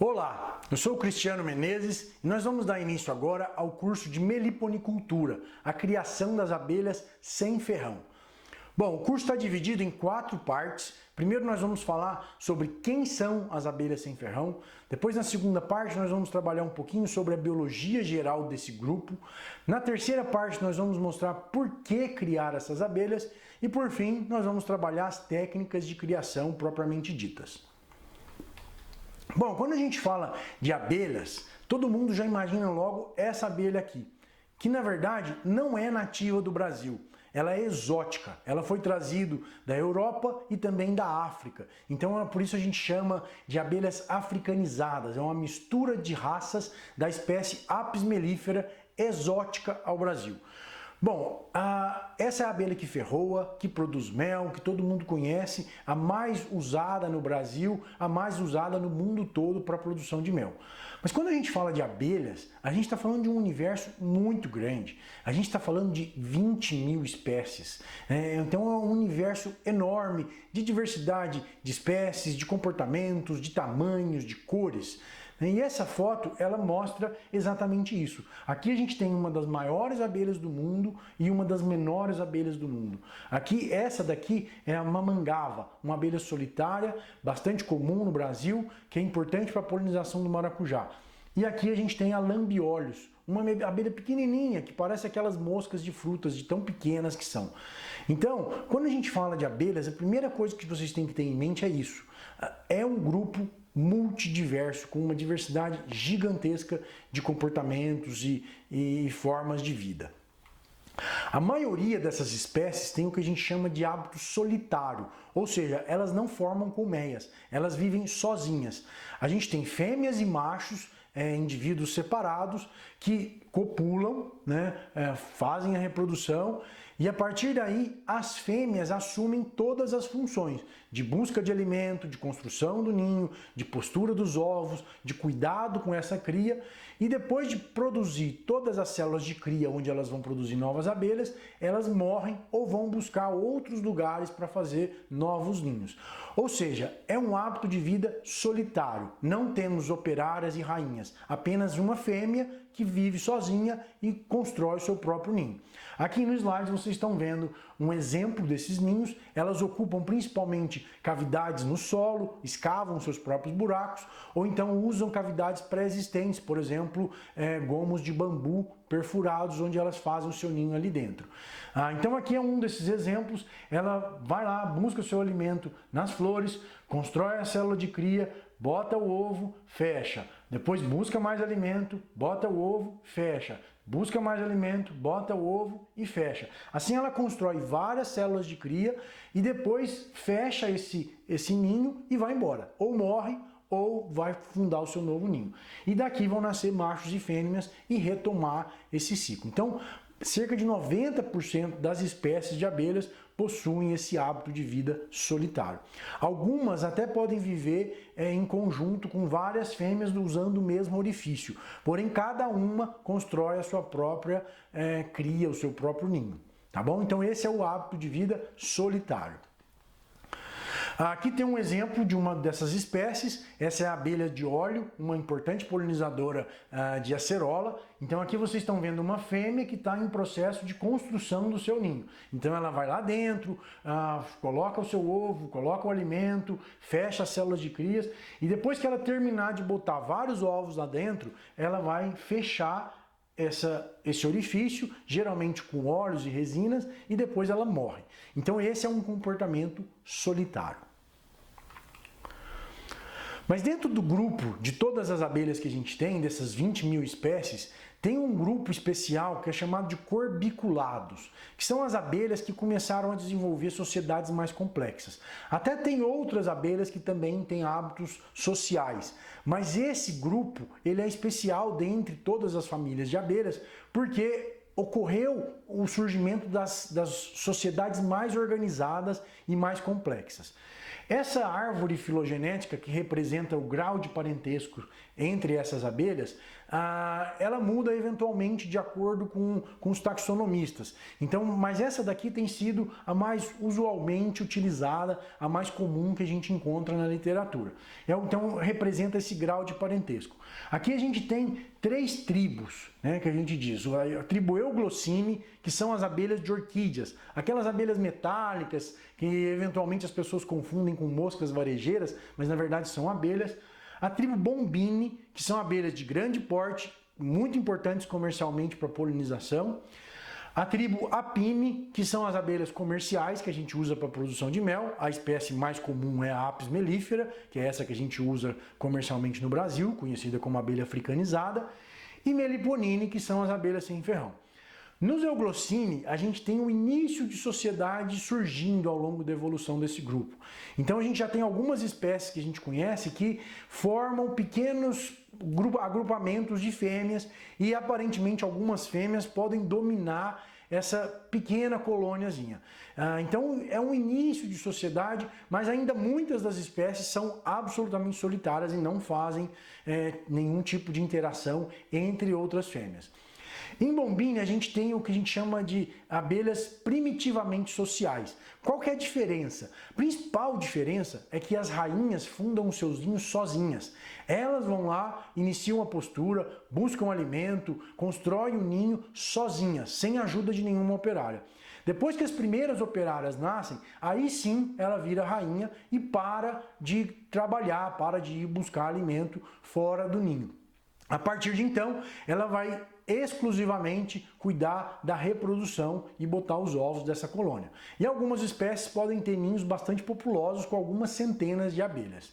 Olá, eu sou o Cristiano Menezes e nós vamos dar início agora ao curso de meliponicultura, a criação das abelhas sem ferrão. Bom, o curso está dividido em 4 partes. Primeiro nós vamos falar sobre quem são as abelhas sem ferrão. Depois, na segunda parte, nós vamos trabalhar um pouquinho sobre a biologia geral desse grupo. Na terceira parte, nós vamos mostrar por que criar essas abelhas. E por fim, nós vamos trabalhar as técnicas de criação propriamente ditas. Bom, quando a gente fala de abelhas, todo mundo já imagina logo essa abelha aqui, que na verdade não é nativa do Brasil. Ela é exótica, ela foi trazida da Europa e também da África. Então por isso a gente chama de abelhas africanizadas. É uma mistura de raças da espécie Apis mellifera exótica ao Brasil. Bom, essa é a abelha que ferroa, que produz mel, que todo mundo conhece, a mais usada no Brasil, a mais usada no mundo todo para a produção de mel. Mas quando a gente fala de abelhas, a gente está falando de um universo muito grande. A gente está falando de 20 mil espécies. Então é um universo enorme de diversidade de espécies, de comportamentos, de tamanhos, de cores. E essa foto, ela mostra exatamente isso. Aqui a gente tem uma das maiores abelhas do mundo e uma das menores abelhas do mundo. Aqui, essa daqui é a mamangava, uma abelha solitária, bastante comum no Brasil, que é importante para a polinização do maracujá. E aqui a gente tem a lambiolhos, uma abelha pequenininha, que parece aquelas moscas de frutas, de tão pequenas que são. Então, quando a gente fala de abelhas, a primeira coisa que vocês têm que ter em mente é isso. É um grupo multidiverso, com uma diversidade gigantesca de comportamentos e formas de vida. A maioria dessas espécies tem o que a gente chama de hábito solitário, ou seja, elas não formam colmeias, elas vivem sozinhas. A gente tem fêmeas e machos, indivíduos separados que copulam, fazem a reprodução, e a partir daí as fêmeas assumem todas as funções de busca de alimento, de construção do ninho, de postura dos ovos, de cuidado com essa cria, e depois de produzir todas as células de cria onde elas vão produzir novas abelhas, elas morrem ou vão buscar outros lugares para fazer novos ninhos. Ou seja, é um hábito de vida solitário. Não temos operárias e rainhas, apenas uma fêmea que vive sozinha e constrói o seu próprio ninho. Aqui no slide vocês estão vendo um exemplo desses ninhos. Elas ocupam principalmente cavidades no solo, escavam seus próprios buracos, ou então usam cavidades pré-existentes, por exemplo, gomos de bambu perfurados, onde elas fazem o seu ninho ali dentro. Então aqui é um desses exemplos. Ela vai lá, busca o seu alimento nas flores, constrói a célula de cria, bota o ovo, fecha. Depois busca mais alimento, bota o ovo, fecha. Busca mais alimento, bota o ovo e fecha. Assim ela constrói várias células de cria e depois fecha esse ninho e vai embora. Ou morre ou vai fundar o seu novo ninho. E daqui vão nascer machos e fêmeas e retomar esse ciclo. Então, cerca de 90% das espécies de abelhas possuem esse hábito de vida solitário. Algumas até podem viver em conjunto com várias fêmeas usando o mesmo orifício, porém cada uma constrói a sua própria cria, o seu próprio ninho. Tá bom? Então esse é o hábito de vida solitário. Aqui tem um exemplo de uma dessas espécies. Essa é a abelha de óleo, uma importante polinizadora de acerola. Então aqui vocês estão vendo uma fêmea que está em processo de construção do seu ninho. Então ela vai lá dentro, coloca o seu ovo, coloca o alimento, fecha as células de crias e depois que ela terminar de botar vários ovos lá dentro, ela vai fechar esse orifício, geralmente com óleos e resinas, e depois ela morre. Então esse é um comportamento solitário. Mas dentro do grupo de todas as abelhas que a gente tem, dessas 20 mil espécies, tem um grupo especial que é chamado de corbiculados, que são as abelhas que começaram a desenvolver sociedades mais complexas. Até tem outras abelhas que também têm hábitos sociais, mas esse grupo ele é especial dentre todas as famílias de abelhas, porque ocorreu o surgimento das sociedades mais organizadas e mais complexas. Essa árvore filogenética, que representa o grau de parentesco entre essas abelhas, ela muda eventualmente de acordo com os taxonomistas. Então, mas essa daqui tem sido a mais usualmente utilizada, a mais comum que a gente encontra na literatura. Então, representa esse grau de parentesco. Aqui a gente tem 3 tribos, né, que a gente diz. A tribo Euglossini, que são as abelhas de orquídeas, aquelas abelhas metálicas que eventualmente as pessoas confundem com moscas varejeiras, mas na verdade são abelhas. A tribo Bombini, que são abelhas de grande porte, muito importantes comercialmente para polinização. A tribo Apine, que são as abelhas comerciais que a gente usa para a produção de mel. A espécie mais comum é a Apis mellifera, que é essa que a gente usa comercialmente no Brasil, conhecida como abelha africanizada. E Meliponine, que são as abelhas sem ferrão. Nos Euglossini, a gente tem o início de sociedade surgindo ao longo da evolução desse grupo. Então a gente já tem algumas espécies que a gente conhece que formam pequenos agrupamentos de fêmeas e aparentemente algumas fêmeas podem dominar essa pequena colôniazinha. Então é um início de sociedade, mas ainda muitas das espécies são absolutamente solitárias e não fazem nenhum tipo de interação entre outras fêmeas. Em Bombini, a gente tem o que a gente chama de abelhas primitivamente sociais. Qual que é a diferença? A principal diferença é que as rainhas fundam os seus ninhos sozinhas. Elas vão lá, iniciam a postura, buscam alimento, constroem o ninho sozinhas, sem ajuda de nenhuma operária. Depois que as primeiras operárias nascem, aí sim ela vira rainha e para de trabalhar, para de ir buscar alimento fora do ninho. A partir de então, ela vai exclusivamente cuidar da reprodução e botar os ovos dessa colônia. E algumas espécies podem ter ninhos bastante populosos com algumas centenas de abelhas.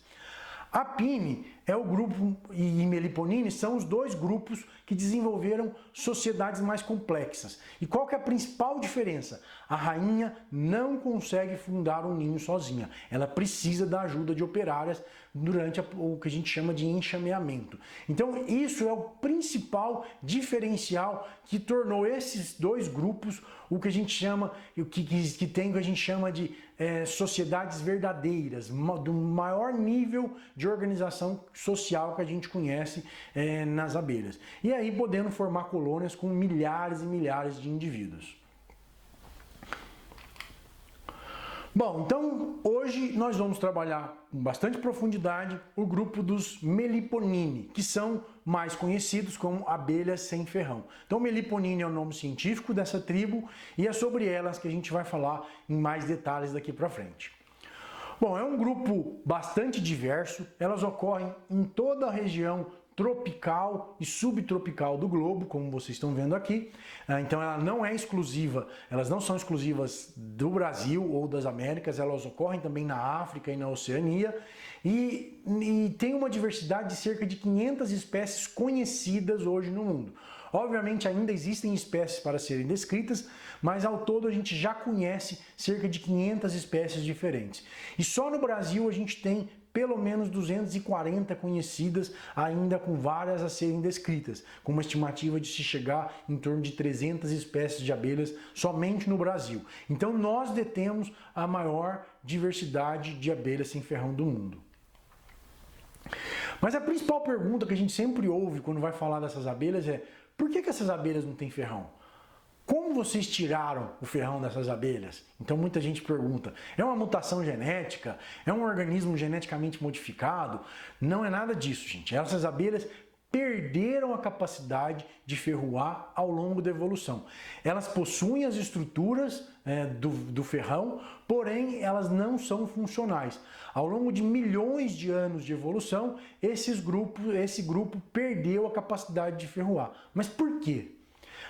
A Apine é o grupo e Meliponine são os 2 grupos que desenvolveram sociedades mais complexas. E qual que é a principal diferença? A rainha não consegue fundar um ninho sozinha. Ela precisa da ajuda de operárias durante o que a gente chama de enxameamento. Então isso é o principal diferencial que tornou esses 2 grupos o que a gente chama, que tem o que a gente chama de sociedades verdadeiras, do maior nível de organização social que a gente conhece nas abelhas. E aí podendo formar colônias com milhares e milhares de indivíduos. Bom, então hoje nós vamos trabalhar com bastante profundidade o grupo dos Meliponini, que são mais conhecidos como abelhas sem ferrão. Então Meliponini é o nome científico dessa tribo e é sobre elas que a gente vai falar em mais detalhes daqui para frente. Bom, é um grupo bastante diverso, elas ocorrem em toda a região tropical e subtropical do globo, como vocês estão vendo aqui. Então ela não é exclusiva, elas não são exclusivas do Brasil ou das Américas, elas ocorrem também na África e na Oceania e tem uma diversidade de cerca de 500 espécies conhecidas hoje no mundo. Obviamente ainda existem espécies para serem descritas, mas ao todo a gente já conhece cerca de 500 espécies diferentes. E só no Brasil a gente tem pelo menos 240 conhecidas, ainda com várias a serem descritas, com uma estimativa de se chegar em torno de 300 espécies de abelhas somente no Brasil. Então nós detemos a maior diversidade de abelhas sem ferrão do mundo. Mas a principal pergunta que a gente sempre ouve quando vai falar dessas abelhas é: por que essas abelhas não têm ferrão? Como vocês tiraram o ferrão dessas abelhas? Então muita gente pergunta, é uma mutação genética? É um organismo geneticamente modificado? Não é nada disso, gente. Essas abelhas perderam a capacidade de ferroar ao longo da evolução. Elas possuem as estruturas do ferrão, porém elas não são funcionais. Ao longo de milhões de anos de evolução, esse grupo perdeu a capacidade de ferroar. Mas por quê?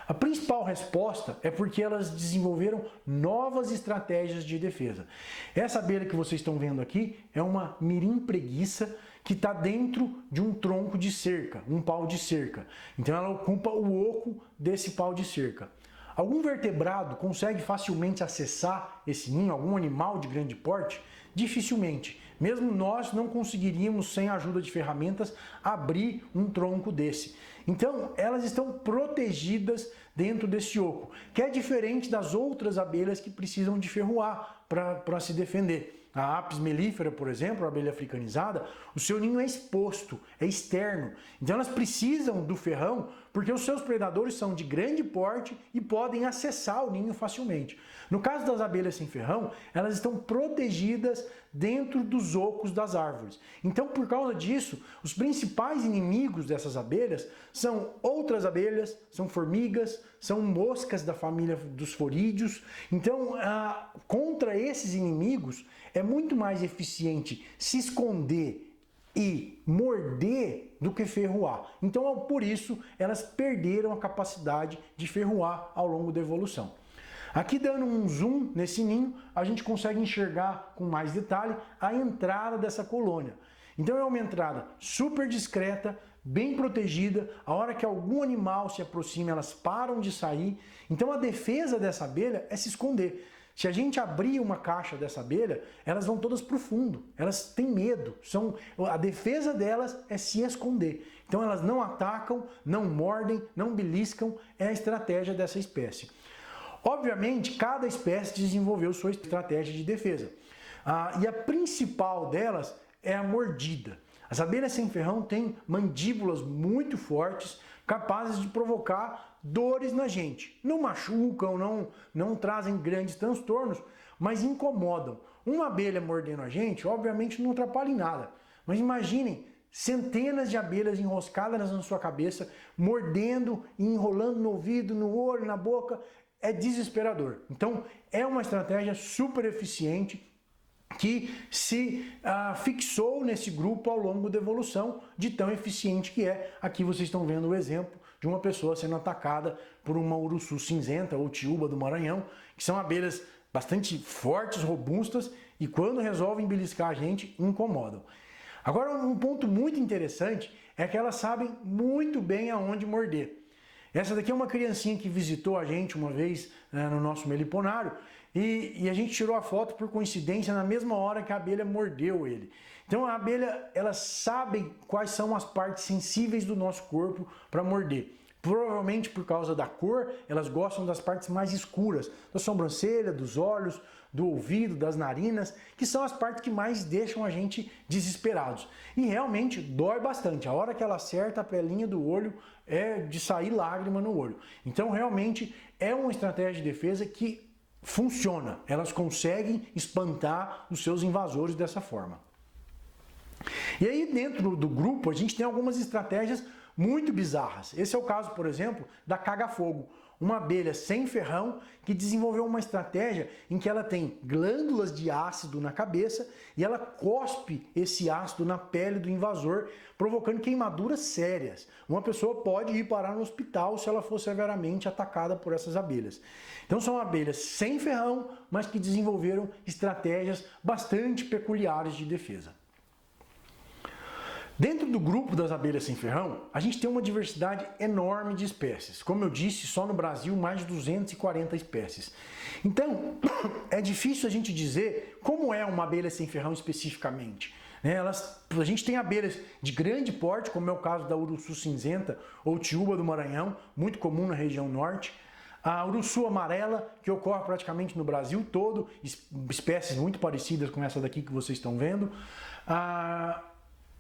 A principal resposta é porque elas desenvolveram novas estratégias de defesa. Essa abelha que vocês estão vendo aqui é uma mirim preguiça que está dentro de um tronco de cerca, um pau de cerca. Então ela ocupa o oco desse pau de cerca. Algum vertebrado consegue facilmente acessar esse ninho, algum animal de grande porte? Dificilmente. Mesmo nós não conseguiríamos, sem a ajuda de ferramentas, abrir um tronco desse. Então, elas estão protegidas dentro desse oco, que é diferente das outras abelhas que precisam de ferroar para se defender. a Apis mellifera, por exemplo, a abelha africanizada, o seu ninho é exposto, é externo. Então elas precisam do ferrão porque os seus predadores são de grande porte e podem acessar o ninho facilmente. No caso das abelhas sem ferrão, elas estão protegidas dentro dos ocos das árvores. Então, por causa disso, os principais inimigos dessas abelhas são outras abelhas, são formigas, são moscas da família dos forídeos. Então, contra esses inimigos, é muito mais eficiente se esconder e morder do que ferroar. Então, por isso, elas perderam a capacidade de ferroar ao longo da evolução. Aqui dando um zoom nesse ninho, a gente consegue enxergar com mais detalhe a entrada dessa colônia. Então é uma entrada super discreta, bem protegida. A hora que algum animal se aproxima, elas param de sair. Então a defesa dessa abelha é se esconder. Se a gente abrir uma caixa dessa abelha, elas vão todas para o fundo. Elas têm medo. A defesa delas é se esconder. Então elas não atacam, não mordem, não beliscam. É a estratégia dessa espécie. Obviamente, cada espécie desenvolveu sua estratégia de defesa. E a principal delas é a mordida. As abelhas sem ferrão têm mandíbulas muito fortes, capazes de provocar dores na gente. Não machucam, não trazem grandes transtornos, mas incomodam. Uma abelha mordendo a gente, obviamente, não atrapalha em nada. Mas imaginem centenas de abelhas enroscadas na sua cabeça, mordendo e enrolando no ouvido, no olho, na boca. É desesperador. Então, é uma estratégia super eficiente que se fixou nesse grupo ao longo da evolução, de tão eficiente que é. Aqui vocês estão vendo o exemplo de uma pessoa sendo atacada por uma uruçu cinzenta ou tiúba do Maranhão, que são abelhas bastante fortes, robustas, e quando resolvem beliscar a gente, incomodam. Agora, um ponto muito interessante é que elas sabem muito bem aonde morder. Essa daqui é uma criancinha que visitou a gente uma vez no nosso meliponário e a gente tirou a foto por coincidência na mesma hora que a abelha mordeu ele. Então a abelha, elas sabem quais são as partes sensíveis do nosso corpo para morder. Provavelmente por causa da cor, elas gostam das partes mais escuras, da sobrancelha, dos olhos, do ouvido, das narinas, que são as partes que mais deixam a gente desesperados. E realmente dói bastante. A hora que ela acerta a pelinha do olho é de sair lágrima no olho. Então realmente é uma estratégia de defesa que funciona. Elas conseguem espantar os seus invasores dessa forma. E aí dentro do grupo a gente tem algumas estratégias muito bizarras. Esse é o caso, por exemplo, da caga-fogo, uma abelha sem ferrão que desenvolveu uma estratégia em que ela tem glândulas de ácido na cabeça e ela cospe esse ácido na pele do invasor, provocando queimaduras sérias. Uma pessoa pode ir parar no hospital se ela for severamente atacada por essas abelhas. Então são abelhas sem ferrão, mas que desenvolveram estratégias bastante peculiares de defesa. Dentro do grupo das abelhas sem ferrão, a gente tem uma diversidade enorme de espécies. Como eu disse, só no Brasil mais de 240 espécies. Então, é difícil a gente dizer como é uma abelha sem ferrão especificamente. A gente tem abelhas de grande porte, como é o caso da uruçu cinzenta ou tiúba do Maranhão, muito comum na região norte. A uruçu amarela, que ocorre praticamente no Brasil todo, espécies muito parecidas com essa daqui que vocês estão vendo.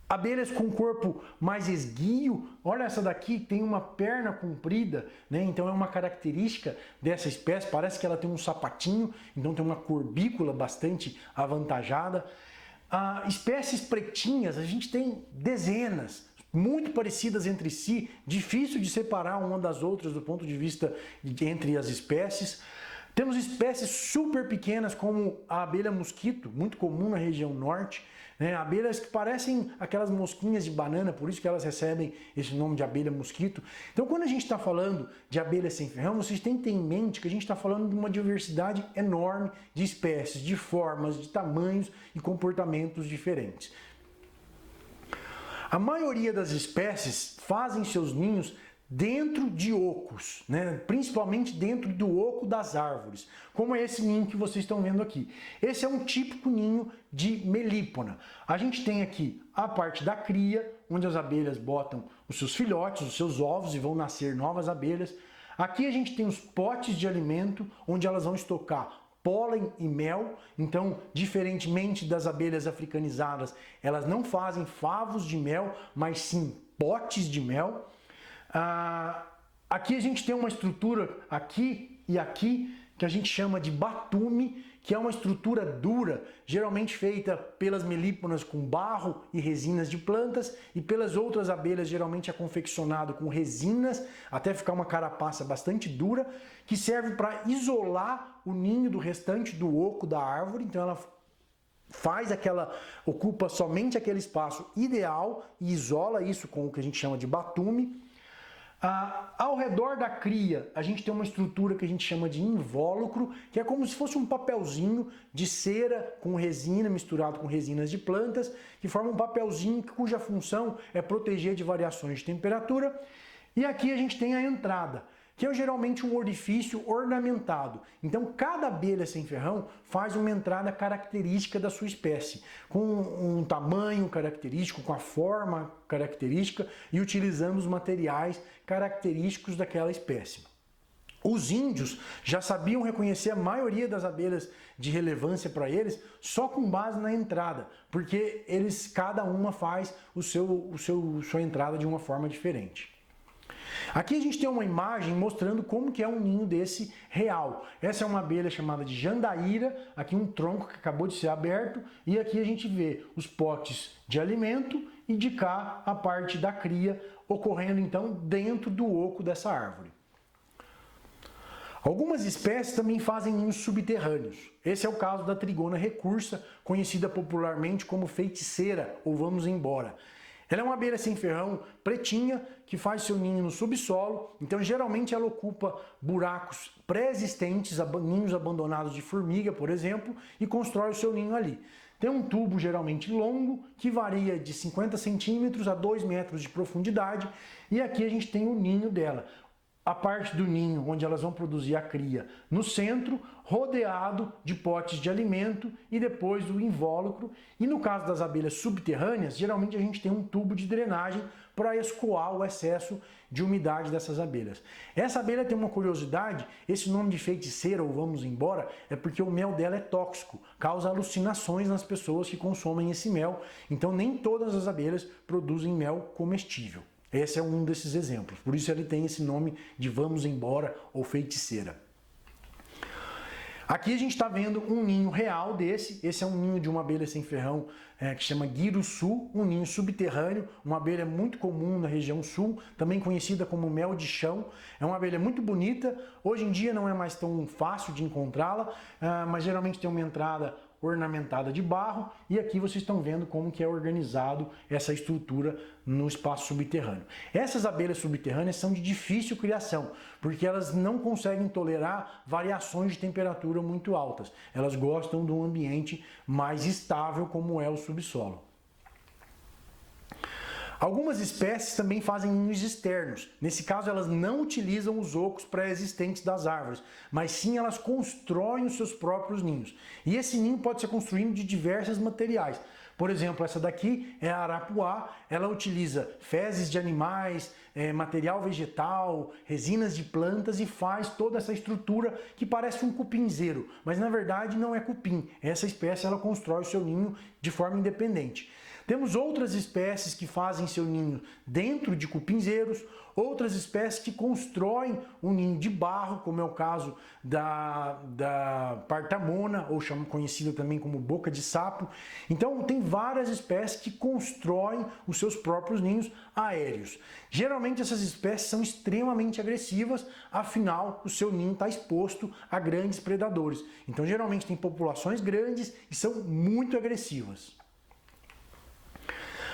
Abelhas com corpo mais esguio, olha essa daqui, tem uma perna comprida, né? Então é uma característica dessa espécie, parece que ela tem um sapatinho, então tem uma corbícula bastante avantajada. Espécies pretinhas, a gente tem dezenas, muito parecidas entre si, difícil de separar uma das outras do ponto de vista entre as espécies. Temos espécies super pequenas como a abelha mosquito, muito comum na região norte, né? Abelhas que parecem aquelas mosquinhas de banana, por isso que elas recebem esse nome de abelha mosquito. Então quando a gente está falando de abelha sem ferrão, vocês têm que ter em mente que a gente está falando de uma diversidade enorme de espécies, de formas, de tamanhos e comportamentos diferentes. A maioria das espécies fazem seus ninhos dentro de ocos, né? Principalmente dentro do oco das árvores, como é esse ninho que vocês estão vendo aqui. Esse é um típico ninho de melípona. A gente tem aqui a parte da cria, onde as abelhas botam os seus filhotes, os seus ovos e vão nascer novas abelhas. Aqui a gente tem os potes de alimento, onde elas vão estocar pólen e mel. Então, diferentemente das abelhas africanizadas, elas não fazem favos de mel, mas sim potes de mel. Aqui a gente tem uma estrutura, aqui e aqui, que a gente chama de batume, que é uma estrutura dura, geralmente feita pelas melíponas com barro e resinas de plantas, e pelas outras abelhas geralmente é confeccionado com resinas, até ficar uma carapaça bastante dura, que serve para isolar o ninho do restante do oco da árvore. Então ela ocupa somente aquele espaço ideal e isola isso com o que a gente chama de batume. Ao redor da cria, a gente tem uma estrutura que a gente chama de invólucro, que é como se fosse um papelzinho de cera com resina, misturado com resinas de plantas, que forma um papelzinho cuja função é proteger de variações de temperatura. E aqui a gente tem a entrada, que é geralmente um orifício ornamentado. Então, cada abelha sem ferrão faz uma entrada característica da sua espécie, com um tamanho característico, com a forma característica e utilizando os materiais característicos daquela espécie. Os índios já sabiam reconhecer a maioria das abelhas de relevância para eles só com base na entrada, porque cada uma faz sua entrada de uma forma diferente. Aqui a gente tem uma imagem mostrando como que é um ninho desse real. Essa é uma abelha chamada de jandaíra, aqui um tronco que acabou de ser aberto, e aqui a gente vê os potes de alimento e de cá a parte da cria ocorrendo então dentro do oco dessa árvore. Algumas espécies também fazem ninhos subterrâneos. Esse é o caso da trigona recursa, conhecida popularmente como feiticeira ou vamos embora. Ela é uma abelha sem ferrão, pretinha, que faz seu ninho no subsolo. Então, geralmente, ela ocupa buracos pré-existentes, ninhos abandonados de formiga, por exemplo, e constrói o seu ninho ali. Tem um tubo geralmente longo, que varia de 50 centímetros a 2 metros de profundidade. E aqui a gente tem o ninho dela. A parte do ninho onde elas vão produzir a cria no centro, rodeado de potes de alimento e depois o invólucro. E no caso das abelhas subterrâneas, geralmente a gente tem um tubo de drenagem para escoar o excesso de umidade dessas abelhas. Essa abelha tem uma curiosidade, esse nome de feiticeira ou vamos embora é porque o mel dela é tóxico, causa alucinações nas pessoas que consomem esse mel. Então nem todas as abelhas produzem mel comestível. Esse é um desses exemplos, por isso ele tem esse nome de vamos embora ou feiticeira. Aqui a gente está vendo um ninho real esse é um ninho de uma abelha sem ferrão que chama guiruçu, um ninho subterrâneo, uma abelha muito comum na região sul, também conhecida como mel de chão. É uma abelha muito bonita, hoje em dia não é mais tão fácil de encontrá-la, mas geralmente tem uma entrada ornamentada de barro, e aqui vocês estão vendo como que é organizado essa estrutura no espaço subterrâneo. Essas abelhas subterrâneas são de difícil criação, porque elas não conseguem tolerar variações de temperatura muito altas. Elas gostam de um ambiente mais estável como é o subsolo. Algumas espécies também fazem ninhos externos. Nesse caso, elas não utilizam os ocos pré-existentes das árvores, mas sim elas constroem os seus próprios ninhos. E esse ninho pode ser construído de diversos materiais. Por exemplo, essa daqui é a arapuá, ela utiliza fezes de animais, material vegetal, resinas de plantas e faz toda essa estrutura que parece um cupinzeiro, mas na verdade não é cupim. Essa espécie ela constrói o seu ninho de forma independente. Temos outras espécies que fazem seu ninho dentro de cupinzeiros, outras espécies que constroem um ninho de barro, como é o caso da partamona, ou conhecida também como boca de sapo. Então tem várias espécies que constroem os seus próprios ninhos aéreos. Geralmente essas espécies são extremamente agressivas, afinal o seu ninho está exposto a grandes predadores. Então geralmente tem populações grandes e são muito agressivas.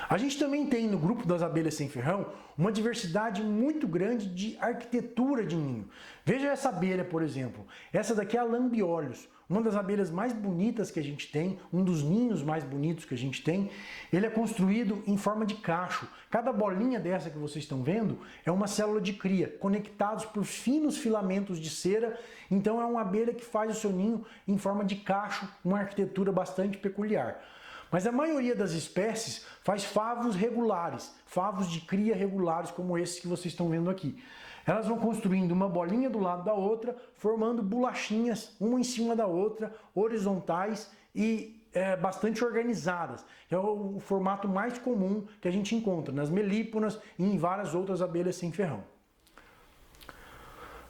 A gente também tem no grupo das abelhas sem ferrão uma diversidade muito grande de arquitetura de ninho. Veja essa abelha, por exemplo. Essa daqui é a lambiolhos, uma das abelhas mais bonitas que a gente tem, um dos ninhos mais bonitos que a gente tem. Ele é construído em forma de cacho. Cada bolinha dessa que vocês estão vendo é uma célula de cria, conectados por finos filamentos de cera. Então é uma abelha que faz o seu ninho em forma de cacho, uma arquitetura bastante peculiar. Mas a maioria das espécies faz favos regulares, favos de cria regulares como esses que vocês estão vendo aqui. Elas vão construindo uma bolinha do lado da outra, formando bolachinhas, uma em cima da outra, horizontais e bastante organizadas. É o formato mais comum que a gente encontra nas melíponas e em várias outras abelhas sem ferrão.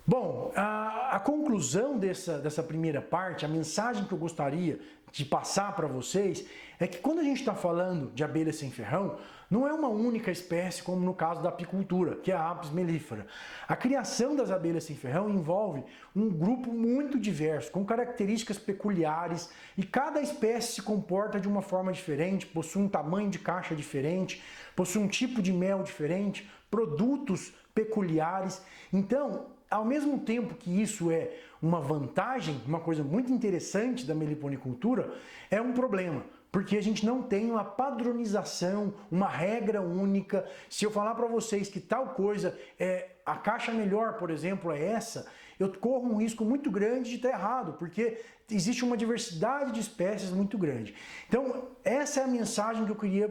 Bom, a conclusão dessa primeira parte, a mensagem que eu gostaria de passar para vocês é que quando a gente está falando de abelha sem ferrão, não é uma única espécie como no caso da apicultura, que é a Apis mellifera. A criação das abelhas sem ferrão envolve um grupo muito diverso, com características peculiares, e cada espécie se comporta de uma forma diferente, possui um tamanho de caixa diferente, possui um tipo de mel diferente, produtos peculiares. Então, ao mesmo tempo que isso é uma vantagem, uma coisa muito interessante da meliponicultura, é um problema, porque a gente não tem uma padronização, uma regra única. Se eu falar para vocês que tal coisa a caixa melhor, por exemplo, é essa, eu corro um risco muito grande de estar errado, porque existe uma diversidade de espécies muito grande. Então, essa é a mensagem que eu queria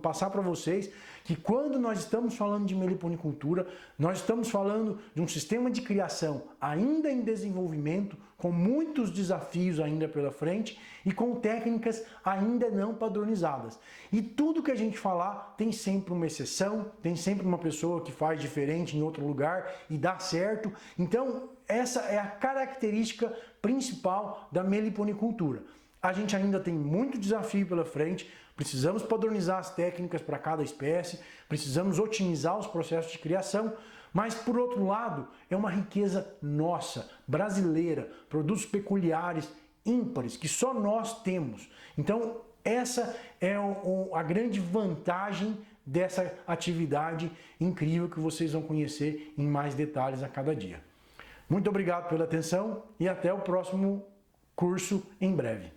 passar para vocês, que quando nós estamos falando de meliponicultura, nós estamos falando de um sistema de criação ainda em desenvolvimento, com muitos desafios ainda pela frente e com técnicas ainda não padronizadas. E tudo que a gente falar tem sempre uma exceção, tem sempre uma pessoa que faz diferente em outro lugar e dá certo. Então, essa é a característica principal da meliponicultura. A gente ainda tem muito desafio pela frente, precisamos padronizar as técnicas para cada espécie, precisamos otimizar os processos de criação, mas por outro lado, é uma riqueza nossa, brasileira, produtos peculiares, ímpares, que só nós temos. Então, essa é a grande vantagem dessa atividade incrível que vocês vão conhecer em mais detalhes a cada dia. Muito obrigado pela atenção e até o próximo curso em breve.